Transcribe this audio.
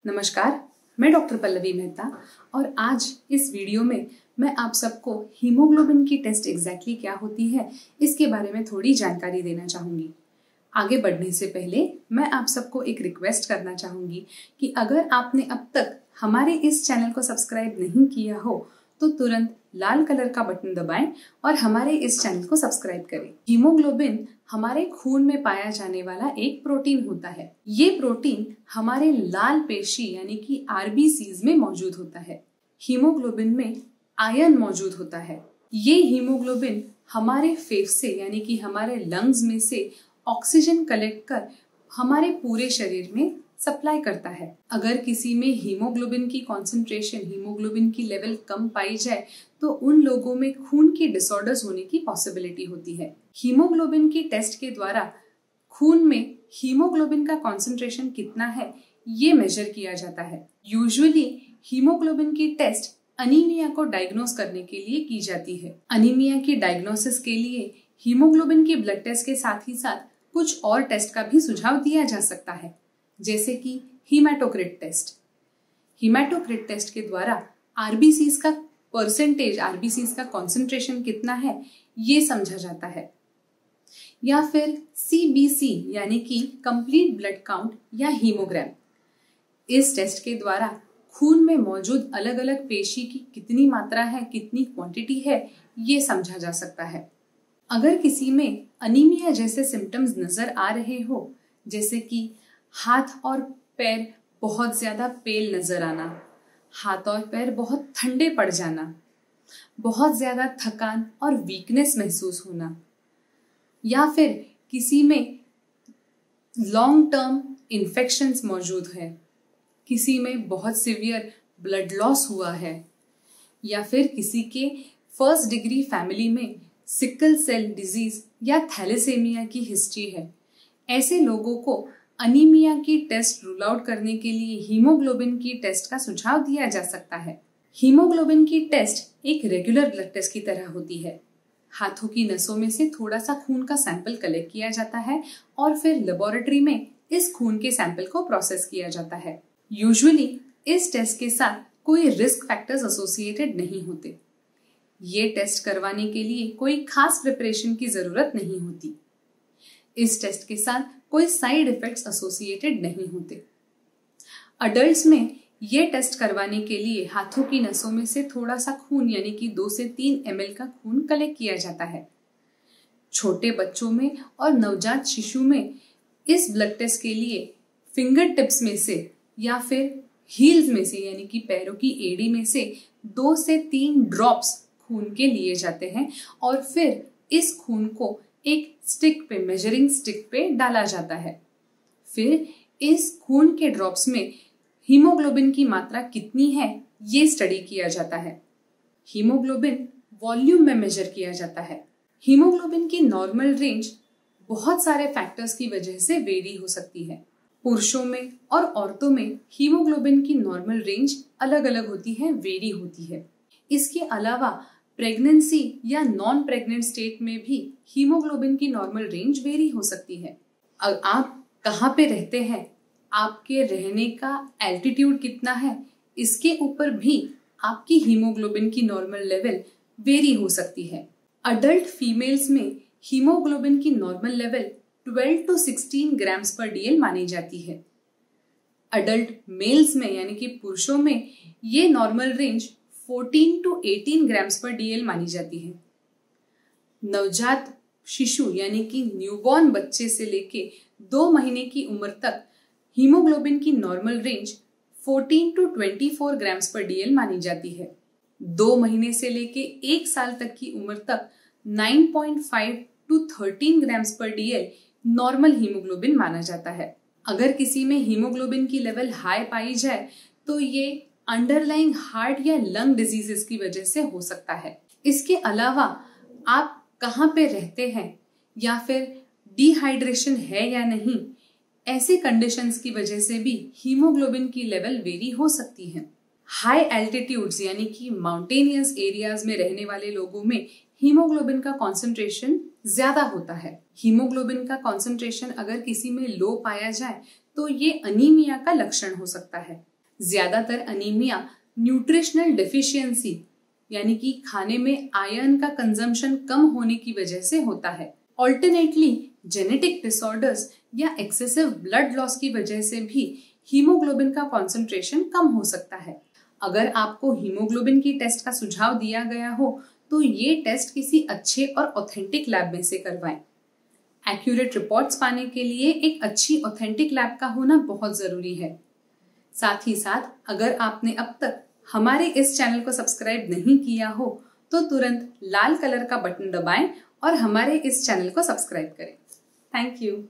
नमस्कार, मैं डॉक्टर पल्लवी मेहता और आज इस वीडियो में मैं आप सबको हीमोग्लोबिन की टेस्ट एग्जैक्टली क्या होती है इसके बारे में थोड़ी जानकारी देना चाहूँगी। आगे बढ़ने से पहले मैं आप सबको एक रिक्वेस्ट करना चाहूँगी कि अगर आपने अब तक हमारे इस चैनल को सब्सक्राइब नहीं किया हो तो तुरंत लाल कलर का बटन दबाएं और हमारे इस चैनल को सब्सक्राइब करें। हीमोग्लोबिन हमारे खून में पाया जाने वाला एक प्रोटीन होता है। ये प्रोटीन हमारे लाल पेशी यानी कि आरबीसीज में मौजूद होता है। हीमोग्लोबिन में आयरन मौजूद होता है। ये हीमोग्लोबिन हमारे फेफड़े यानी कि हमारे लंग्स में से ऑक्सीजन कलेक्ट कर हमारे पूरे शरीर में सप्लाई करता है। अगर किसी में हीमोग्लोबिन की कॉन्सेंट्रेशन, हीमोग्लोबिन की लेवल कम पाई जाए तो उन लोगों में खून की डिसऑर्डर्स होने की पॉसिबिलिटी होती है। हीमोग्लोबिन की टेस्ट के द्वारा खून में हीमोग्लोबिन का कॉन्सेंट्रेशन कितना है ये मेजर किया जाता है। यूजुअली हीमोग्लोबिन की टेस्ट अनीमिया को डायग्नोस करने के लिए की जाती है। अनीमिया की डायग्नोसिस के लिए हीमोग्लोबिन की ब्लड टेस्ट के साथ ही साथ कुछ और टेस्ट का भी सुझाव दिया जा सकता है, जैसे कि हीमेटोक्रिट टेस्ट। हीमेटोक्रिट टेस्ट के द्वारा आरबीसीज का परसेंटेज, आरबीसीज का कॉन्सेंट्रेशन कितना है ये समझा जाता है। या फिर सीबीसी यानी कि कंप्लीट ब्लड काउंट या हीमोग्राम। इस टेस्ट के द्वारा खून में मौजूद अलग अलग पेशी की कितनी मात्रा है, कितनी क्वांटिटी है ये समझा जा सकता है। अगर किसी में अनीमिया जैसे सिम्टम्स नजर आ रहे हो, जैसे कि हाथ और पैर बहुत ज्यादा पेल नजर आना, हाथ और पैर बहुत ठंडे पड़ जाना, बहुत ज्यादा थकान और वीकनेस महसूस होना, या फिर किसी में लॉन्ग टर्म इन्फेक्शंस मौजूद है, किसी में बहुत सीवियर ब्लड लॉस हुआ है, या फिर किसी के फर्स्ट डिग्री फैमिली में सिकल सेल डिजीज या थैलेसेमिया की हिस्ट्री है, ऐसे लोगों को अनीमिया की टेस्ट रूल आउट करने के लिए हीमोग्लोबिन की टेस्ट का सुझाव दिया जा सकता है। हीमोग्लोबिन की टेस्ट एक रेगुलर ब्लड टेस्ट की तरह होती है। हाथों की नसों में से थोड़ा सा खून का सैंपल कलेक्ट किया जाता है और फिर लेबोरेटरी में इस खून के सैंपल को प्रोसेस किया जाता है। यूजुअली इस टेस्ट के साथ कोई रिस्क फैक्टर्स एसोसिएटेड नहीं होते। ये टेस्ट करवाने के लिए कोई खास प्रिपरेशन की जरूरत नहीं होती। इस टेस्ट के साथ कोई साइड इफेक्ट्स एसोसिएटेड नहीं होते। अडल्ट्स में ये टेस्ट करवाने के लिए हाथों की नसों में से थोड़ा सा खून यानी कि 2 से 3 ml का खून कलेक्ट किया जाता है। छोटे बच्चों में और नवजात शिशु में इस ब्लड टेस्ट के लिए फिंगर टिप्स में से या फिर हील्स में से यानी कि पैरों की एड़ी में से 2 से 3 ड्रॉप्स खून के लिए जाते हैं और फिर इस खून को एक स्टिक पे, मेजरिंग स्टिक पे डाला जाता है। फिर इस खून के ड्रॉप्स में हीमोग्लोबिन की मात्रा कितनी है ये स्टडी किया जाता है। हीमोग्लोबिन वॉल्यूम में मेजर किया जाता है। हीमोग्लोबिन की नॉर्मल रेंज बहुत सारे फैक्टर्स की वजह से वेरी हो सकती है। पुरुषों में और औरतों में हीमोग्लोबिन की नॉर्मल रेंज अलग अलग होती है, वेरी होती है। इसके अलावा प्रेगनेंसी या नॉन प्रेग्नेंट स्टेट में भी हीमोग्लोबिन की नॉर्मल रेंज वेरी हो सकती है। अब आप कहाँ पे रहते हैं, आपके रहने का एल्टीट्यूड कितना है, इसके ऊपर भी आपकी हीमोग्लोबिन की नॉर्मल लेवल वेरी हो सकती है। अडल्ट फीमेल्स में हीमोग्लोबिन की नॉर्मल लेवल 12 to 16 ग्राम्स पर डीएल मानी जाती है। अडल्ट मेल्स में यानी कि पुरुषों में ये नॉर्मल रेंज 14 to 18 ग्राम्स पर डीएल मानी जाती है। नवजात शिशु यानी कि न्यूबॉर्न बच्चे से लेके 2 महीने की उम्र तक हीमोग्लोबिन की नॉर्मल रेंज 14 to 24 ग्राम्स पर डीएल मानी जाती है। 2 महीने से लेके 1 साल तक की उम्र तक 9.5 to 13 ग्राम्स पर डीएल नॉर्मल हीमोग्लोबिन माना जाता है। अगर किसी में हीमोग्लोबिन की लेवल हाई पाई जाए तो ये अंडरलाइंग हार्ट या लंग डिजीजेस की वजह से हो सकता है। इसके अलावा आप कहाँ पे रहते हैं या फिर डिहाइड्रेशन है या नहीं, ऐसे कंडीशंस की वजह से भी हीमोग्लोबिन की लेवल वेरी हो सकती है। हाई एल्टीट्यूड्स यानी कि माउंटेनियस एरियाज में रहने वाले लोगों में हीमोग्लोबिन का कॉन्सेंट्रेशन ज्यादा होता है। हीमोग्लोबिन का कॉन्सेंट्रेशन अगर किसी में लो पाया जाए तो ये अनीमिया का लक्षण हो सकता है। ज्यादातर अनीमिया न्यूट्रिशनल डेफिशिएंसी यानी कि खाने में आयरन का कंजम्पशन कम होने की वजह से होता है। ऑल्टरनेटली जेनेटिक डिसऑर्डर्स या एक्सेसिव ब्लड लॉस की वजह से भी हीमोग्लोबिन का कॉन्सेंट्रेशन कम हो सकता है। अगर आपको हीमोग्लोबिन की टेस्ट का सुझाव दिया गया हो तो ये टेस्ट किसी अच्छे और ऑथेंटिक लैब में से करवाएं। एक्यूरेट रिपोर्ट्स पाने के लिए एक अच्छी ऑथेंटिक लैब का होना बहुत जरूरी है। साथ ही साथ अगर आपने अब तक हमारे इस चैनल को सब्सक्राइब नहीं किया हो तो तुरंत लाल कलर का बटन दबाएं और हमारे इस चैनल को सब्सक्राइब करें। Thank you.